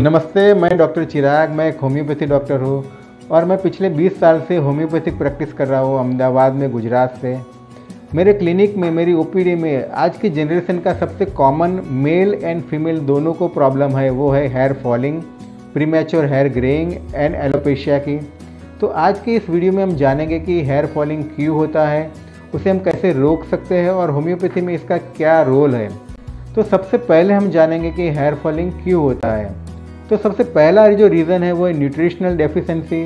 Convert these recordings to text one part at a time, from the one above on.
नमस्ते, मैं डॉक्टर चिराग। मैं एक होम्योपैथी डॉक्टर हूँ और मैं पिछले 20 साल से होम्योपैथिक प्रैक्टिस कर रहा हूँ अहमदाबाद में, गुजरात से। मेरे क्लिनिक में, मेरी ओपीडी में आज की जनरेशन का सबसे कॉमन मेल एंड फीमेल दोनों को प्रॉब्लम है, वो है hair falling, premature hair greying and alopecia की। तो आज की इस वीडियो में हम जानेंगे कि हेयर फॉलिंग क्यों होता है, उसे हम कैसे रोक सकते हैं और होम्योपैथी में इसका क्या रोल है। तो सबसे पहले हम जानेंगे कि हेयर फॉलिंग क्यों होता है। तो सबसे पहला जो रीज़न है वो है न्यूट्रिशनल डेफिशिएंसी।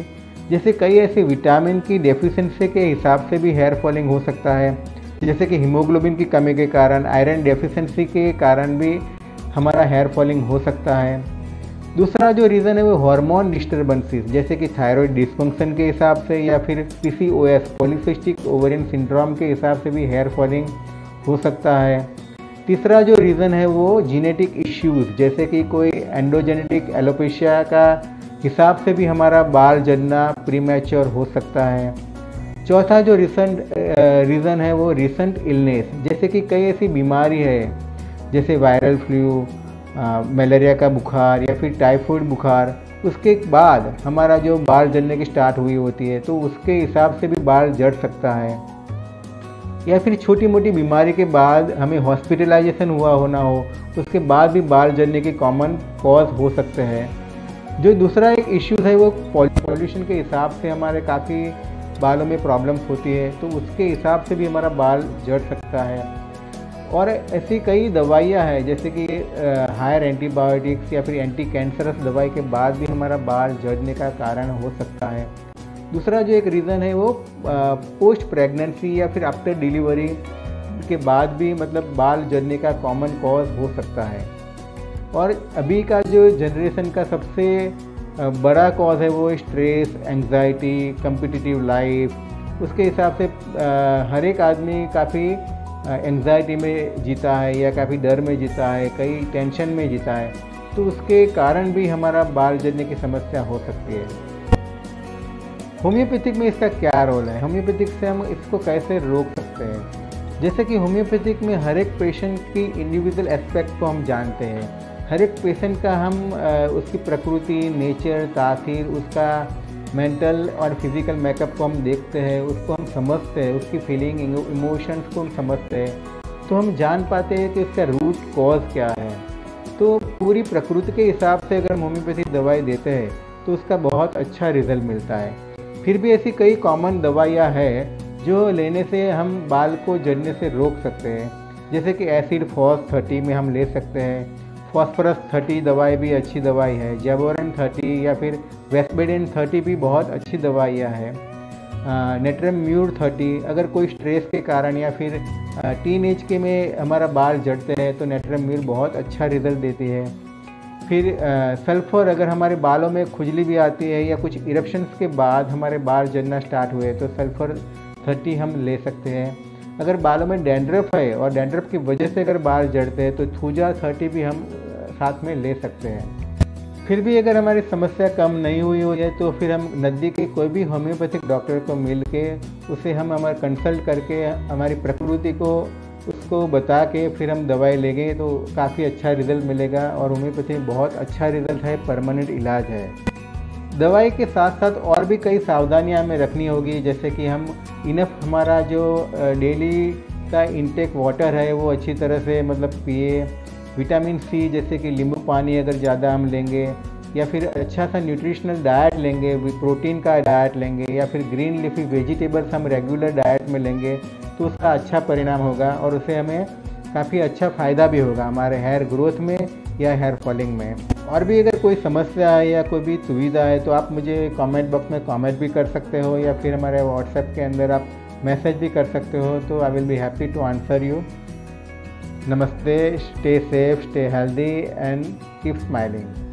जैसे कई ऐसे विटामिन की डेफिशिएंसी के हिसाब से भी हेयर फॉलिंग हो सकता है, जैसे कि हीमोग्लोबिन की कमी के कारण, आयरन डेफिशिएंसी के कारण भी हमारा हेयर फॉलिंग हो सकता है। दूसरा जो रीज़न है वो हार्मोन डिस्टर्बेंसेस, जैसे कि थायराइड डिसफंक्शन के हिसाब से या फिर PCOS पॉलीसिस्टिक ओवेरियन सिंड्रोम के हिसाब से भी हेयर फॉलिंग हो सकता है। तीसरा जो रीज़न है वो जीनेटिक इश्यूज़, जैसे कि कोई एंडोजेनेटिक एलोपेशिया का हिसाब से भी हमारा बाल झड़ना प्रीमैच्योर हो सकता है। चौथा जो रीज़न है वो रिसेंट इलनेस, जैसे कि कई ऐसी बीमारी है जैसे वायरल फ्लू, मलेरिया का बुखार या फिर टाइफाइड बुखार, उसके बाद हमारा जो बाल झड़ने की स्टार्ट हुई होती है तो उसके हिसाब से भी बाल झड़ सकता है। या फिर छोटी मोटी बीमारी के बाद हमें हॉस्पिटलाइजेशन हुआ होना हो, उसके बाद भी बाल झड़ने के कॉमन कॉज हो सकते हैं। जो दूसरा एक इश्यूज़ है वो पॉल्यूशन के हिसाब से हमारे काफ़ी बालों में प्रॉब्लम्स होती है, तो उसके हिसाब से भी हमारा बाल झड़ सकता है। और ऐसी कई दवाइयाँ हैं जैसे कि हायर एंटीबायोटिक्स या फिर एंटी कैंसरस दवाई के बाद भी हमारा बाल झड़ने का कारण हो सकता है। दूसरा जो एक रीज़न है वो पोस्ट प्रेगनेंसी या फिर आफ्टर डिलीवरी के बाद भी बाल झड़ने का कॉमन कॉज हो सकता है। और अभी का जो जनरेशन का सबसे बड़ा कॉज है वो स्ट्रेस, एंग्जाइटी, कम्पिटिटिव लाइफ। उसके हिसाब से हर एक आदमी काफ़ी एंग्जाइटी में जीता है या काफ़ी डर में जीता है, कई टेंशन में जीता है, तो उसके कारण भी हमारा बाल झड़ने की समस्या हो सकती है। होम्योपैथिक में इसका क्या रोल है, होम्योपैथिक से हम इसको कैसे रोक सकते हैं। जैसे कि होम्योपैथिक में हर एक पेशेंट की इंडिविजुअल एस्पेक्ट को हम जानते हैं। हर एक पेशेंट का हम उसकी प्रकृति, नेचर, तासीर, उसका मेंटल और फिज़िकल मेकअप को हम देखते हैं, उसको हम समझते हैं, उसकी फीलिंग, इमोशंस को हम समझते हैं, तो हम जान पाते हैं कि उसका रूट कॉज क्या है। तो पूरी प्रकृति के हिसाब से अगर हम होम्योपैथिक दवाई देते हैं तो उसका बहुत अच्छा रिजल्ट मिलता है। फिर भी ऐसी कई कॉमन दवाइयाँ हैं जो लेने से हम बाल को झड़ने से रोक सकते हैं, जैसे कि एसिड फॉस 30 में हम ले सकते हैं। फॉस्फोरस 30 दवाई भी अच्छी दवाई है। जैबोरन 30 या फिर वेस्पेडिन 30 भी बहुत अच्छी दवाइयाँ हैं। नेट्रम म्यूर 30, अगर कोई स्ट्रेस के कारण या फिर टीन एज के में हमारा बाल झड़ते हैं तो नेट्रम म्यूर बहुत अच्छा रिजल्ट देती है। फिर सल्फ़र, अगर हमारे बालों में खुजली भी आती है या कुछ इरप्शंस के बाद हमारे बाल झड़ना स्टार्ट हुए तो सल्फ़र 30 हम ले सकते हैं। अगर बालों में डैंड्रफ है और डैंड्रफ की वजह से अगर बाल झड़ते हैं तो थूजा 30 भी हम साथ में ले सकते हैं। फिर भी अगर हमारी समस्या कम नहीं हुई हो जाए तो फिर हम नज़दीक के कोई भी होम्योपैथिक डॉक्टर को मिल के उसे हम हमारा कंसल्ट करके हमारी प्रकृति को उसको बता के फिर हम दवाई लेंगे तो काफ़ी अच्छा रिज़ल्ट मिलेगा। और होम्योपैथी बहुत अच्छा रिज़ल्ट है, परमानेंट इलाज है। दवाई के साथ साथ और भी कई सावधानियां हमें रखनी होगी, जैसे कि हम इनफ हमारा जो डेली का इंटेक वाटर है वो अच्छी तरह से पिए। विटामिन C जैसे कि नींबू पानी अगर ज़्यादा हम लेंगे या फिर अच्छा सा न्यूट्रिशनल डाइट लेंगे, प्रोटीन का डाइट लेंगे या फिर ग्रीन लीफी वेजिटेबल्स हम रेगुलर डाइट में लेंगे तो उसका अच्छा परिणाम होगा और उससे हमें काफ़ी अच्छा फ़ायदा भी होगा हमारे हेयर ग्रोथ में या हेयर फॉलिंग में। और भी अगर कोई समस्या है या कोई भी सुविधा है तो आप मुझे कमेंट बॉक्स में कमेंट भी कर सकते हो या फिर हमारे व्हाट्सएप के अंदर आप मैसेज भी कर सकते हो, तो I will be happy to answer you. नमस्ते, stay safe, stay healthy and keep smiling.